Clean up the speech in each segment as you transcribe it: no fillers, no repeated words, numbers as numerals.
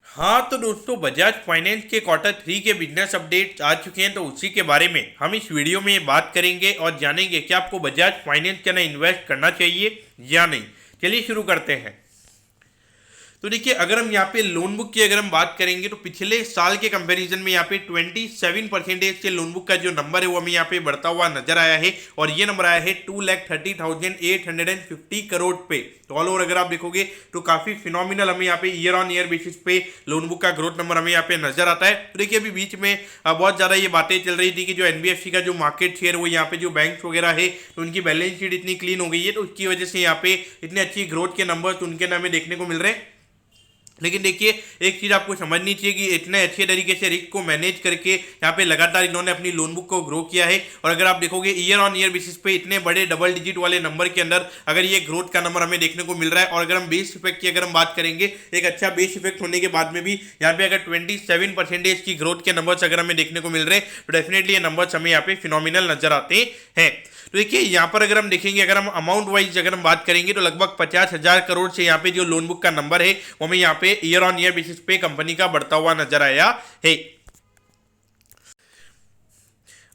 हाँ तो दोस्तों, बजाज फाइनेंस के क्वार्टर 3 के बिजनेस अपडेट्स आ चुके हैं, तो उसी के बारे में हम इस वीडियो में बात करेंगे और जानेंगे कि आपको बजाज फाइनेंस के अंदर इन्वेस्ट करना चाहिए या नहीं। चलिए शुरू करते हैं। तो देखिए, अगर हम यहाँ पे लोन बुक की अगर हम बात करेंगे तो पिछले साल के कंपैरिजन में यहाँ पे 27% से लोन बुक का जो नंबर है वो हमें यहाँ पे बढ़ता हुआ नजर आया है और ये नंबर आया है 2,30,850 करोड़ पे। तो ऑल ओवर अगर आप देखोगे तो काफी फिनोमिनल हमें यहाँ पे ईयर ऑन ईयर बेसिस पे लोन बुक का ग्रोथ नंबर हमें यहाँ पे नजर आता है। तो देखिए, अभी बीच में बहुत ज्यादा ये बातें चल रही थी कि जो एनबीएफसी का जो मार्केट शेयर वो यहाँ पे जो बैंक वगैरह है तो उनकी बैलेंस शीट इतनी क्लीन हो गई है, तो उसकी वजह से यहाँ पे इतने अच्छी ग्रोथ के नंबर उनके नाम में देखने को मिल रहे हैं। लेकिन देखिए, एक चीज आपको समझनी चाहिए कि इतने अच्छे तरीके से रिस्क को मैनेज करके यहाँ पे लगातार इन्होंने अपनी लोन बुक को ग्रो किया है। और अगर आप देखोगे ईयर ऑन ईयर बेसिस पे इतने बड़े डबल डिजिट वाले नंबर के अंदर अगर ये ग्रोथ का नंबर हमें देखने को मिल रहा है, और अगर हम बेस इफेक्ट की अगर हम बात करेंगे, एक अच्छा बेस इफेक्ट होने के बाद में भी यहाँ पे अगर 27% की ग्रोथ के नंबर्स अगर हमें देखने को मिल रहे हैं तो डेफिनेटली ये नंबर्स हमें यहाँ पे फिनोमिनल नजर आते हैं। तो देखिए, यहाँ पर अगर हम देखेंगे, अगर हम अमाउंट वाइज अगर हम बात करेंगे तो लगभग 50,000 करोड़ से यहाँ पे जो लोन बुक का नंबर है वो हमें यहाँ पे ईयर ऑन ईयर बेसिस पे कंपनी का बढ़ता हुआ नजर आया है।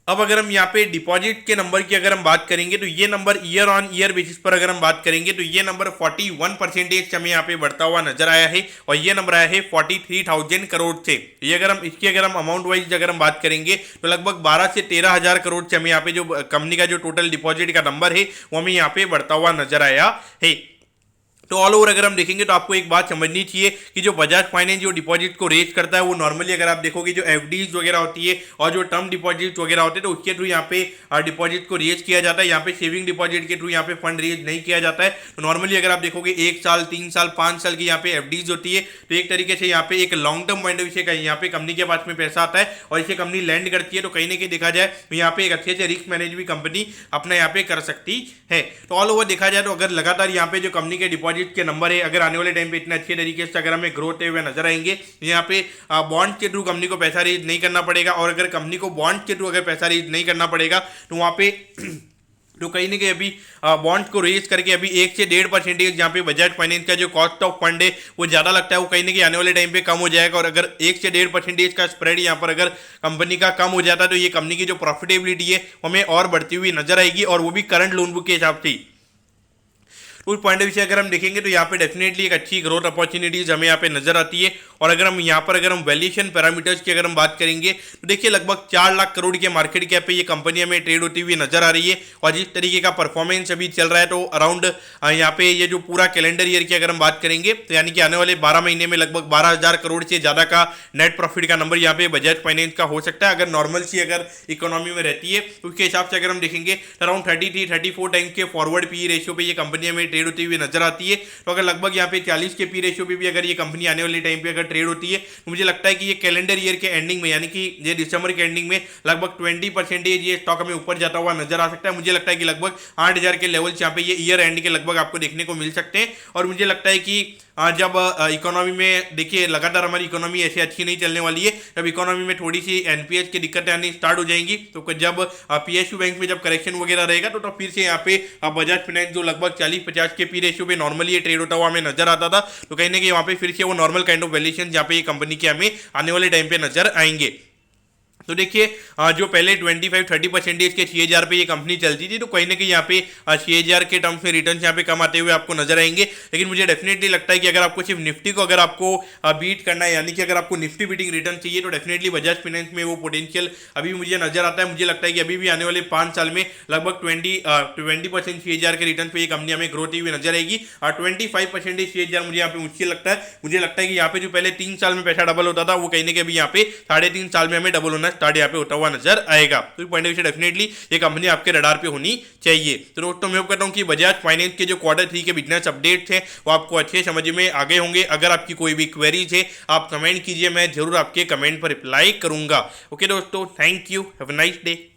अब अगर हम यहाँ पे डिपॉजिट के नंबर की अगर हम बात करेंगे तो ये number year on year basis पर अगर हम बात करेंगे तो ये नंबर 41% से हमें यहाँ पे बढ़ता हुआ नजर आया है और ये नंबर आया है 43,000 करोड़ से। ये अगर हम अमाउंट वाइज अगर हम बात करेंगे तो लगभग 12 से 13,000 करोड़ से हमें यहाँ पे जो कंपनी का जो टोटल डिपॉजिट का नंबर है वो हमें यहाँ पे बढ़ता हुआ नजर आया है। तो ऑल ओवर अगर हम देखेंगे तो आपको एक बात समझनी चाहिए कि जो बजाज फाइनेंस जो डिपॉजिट को रेज करता है वो नॉर्मली अगर आप देखोगे जो एफडीज वगैरह होती है और जो टर्म डिपॉजिट वगैरह होते हैं तो उसके थ्रू यहाँ पे डिपॉजिट को रेज किया जाता है। यहाँ पे सेविंग डिपॉजिट के थ्रू यहाँ पे फंड रेज नहीं किया जाता है। तो नॉर्मली अगर आप देखोगे 1 साल 3 साल 5 साल की यहाँ पे एफडीज होती है, तो एक तरीके से यहाँ पे एक long term point of view से यहाँ पे कंपनी के पास में पैसा आता है और इसे कंपनी लैंड करती है। तो कहीं ना कहीं देखा जाए तो यहाँ पे एक अच्छे से रिस्क मैनेज भी कंपनी अपना यहाँ पे कर सकती है। तो ऑल ओवर देखा जाए तो अगर लगातार यहाँ पे जो कंपनी के डिपॉजिट के नंबर है अगर आने वाले टाइम पे इतने अच्छे तरीके से अगर हमें ग्रोथ हुए नजर आएंगे, यहाँ पे बॉन्ड के थ्रू कंपनी को पैसा रेज नहीं करना पड़ेगा। और अगर कंपनी को बॉन्ड के थ्रू अगर पैसा रेज नहीं करना पड़ेगा तो वहाँ पे तो कहीं ना कहीं अभी बॉन्ड को रेज करके अभी 1 से 1.5% जहाँ पे बजाज फाइनेंस का जो कॉस्ट ऑफ फंड है वो ज़्यादा लगता है, वो कहीं ना कहीं आने वाले टाइम पे कम हो जाएगा। और अगर 1 से 1.5% का स्प्रेड यहाँ पर अगर कंपनी का कम हो जाता है तो ये कंपनी की जो प्रॉफिटेबिलिटी है हमें और बढ़ती हुई नजर आएगी, और वो भी करंट लोन बुक के हिसाब से। उस पॉइंट ऑफ व्यू से अगर हम देखेंगे तो यहाँ पे डेफिनेटली एक अच्छी ग्रोथ अपॉर्चुनिटीज हमें यहाँ पे नजर आती है। और अगर हम यहाँ पर अगर हम वैल्यूएशन पैरामीटर्स की अगर हम बात करेंगे तो देखिए लगभग 4 लाख करोड़ के मार्केट कैप पे ये कंपनी हमें ट्रेड होती हुई नजर आ रही है। और जिस तरीके का परफॉर्मेंस अभी चल रहा है तो अराउंड यहाँ पे ये जो पूरा कैलेंडर ईयर की अगर हम बात करेंगे तो यानी कि आने वाले 12 महीने में लगभग 12,000 करोड़ से ज्यादा का नेट प्रॉफिट का नंबर यहाँ पे बजाज फाइनेंस का हो सकता है अगर नॉर्मल सी अगर इकोनॉमी में रहती है। तो उसके हिसाब से अगर हम देखेंगे अराउंड 33-34 टाइम्स के फॉरवर्ड पी रेशियो पे ये कंपनी हमें ट्रेड होती हुई नजर आती है। तो अगर लगभग यहाँ पे 40 के पी रेशियो पे भी अगर ये कंपनी आने वाले टाइम पे अगर ट्रेड होती है तो मुझे लगता है कि ये कैलेंडर ईयर के एंडिंग में यानी कि ये दिसंबर के एंडिंग में लगभग 20% ये स्टॉक हमें ऊपर जाता हुआ नजर आ सकता है। मुझे लगता है कि लगभग 8,000 के लेवल्स यहाँ पे ये ईयर एंड के लगभग आपको देखने को मिल सकते हैं। और मुझे लगता है कि जब इकोनॉमी में देखिए लगातार हमारी इकोनॉमी ऐसे अच्छी नहीं चलने वाली है, जब इकोनॉमी में थोड़ी सी एनपीएस की दिक्कतें आनी स्टार्ट हो जाएंगी तो जब पीएसयू बैंक में जब करेक्शन वगैरह रहेगा तो फिर से यहाँ पे बजाज फाइनेंस जो लगभग 40-50 के पी रेशियो पे नॉर्मली ये ट्रेड होता हुआ हमें नजर आता था, तो कहीं ना कहीं वहाँ पे फिर से वो नॉर्मल काइंड ऑफ वैल्यूएशन जहाँ पे ये कंपनी के हमें आने वाले टाइम पे नजर आएंगे। तो देखिए जो पहले 25-30% के सीएजीआर पे ये कंपनी चलती थी तो कहीं ना कहीं यहाँ पे सीएजीआर के टर्म्स में रिटर्न यहाँ पे कम आते हुए आपको नजर आएंगे। लेकिन मुझे डेफिनेटली लगता है कि अगर आपको सिर्फ निफ्टी को अगर आपको बीट करना है यानी कि अगर आपको निफ्टी बीटिंग रिटर्न चाहिए तो डेफिनेटली बजाज फाइनेंस में वो पोटेंशियल अभी मुझे नजर आता है। मुझे लगता है कि अभी भी आने वाले 5 साल में लगभग 20% सीएजीआर के रिटर्न पे ये कंपनी हमें ग्रोथ हुई नजर आएगी। और 25% सीएजीआर मुझे यहाँ पे मुश्किल लगता है। मुझे लगता है कि यहाँ पे जो पहले 3 साल में पैसा डबल होता था वो कहीं ना कहीं अभी यहाँ पे 3.5 साल में हमें डबल होना स्टार्ट यहाँ पे होता हुआ नजर आएगा। तो पॉइंट ऑफ व्यू से डेफिनेटली ये कंपनी आपके रडार पे होनी चाहिए। तो दोस्तों मैं कहता हूं कि बजाज फाइनेंस के जो क्वार्टर 3 के बिजनेस अपडेट्स हैं वो आपको अच्छे समझ में आ गए होंगे। अगर आपकी कोई भी क्वेरीज है आप कमेंट कीजिए, मैं जरूर आपके कमेंट पर रिप्लाई करूंगा। ओके दोस्तों, thank you, have a nice day.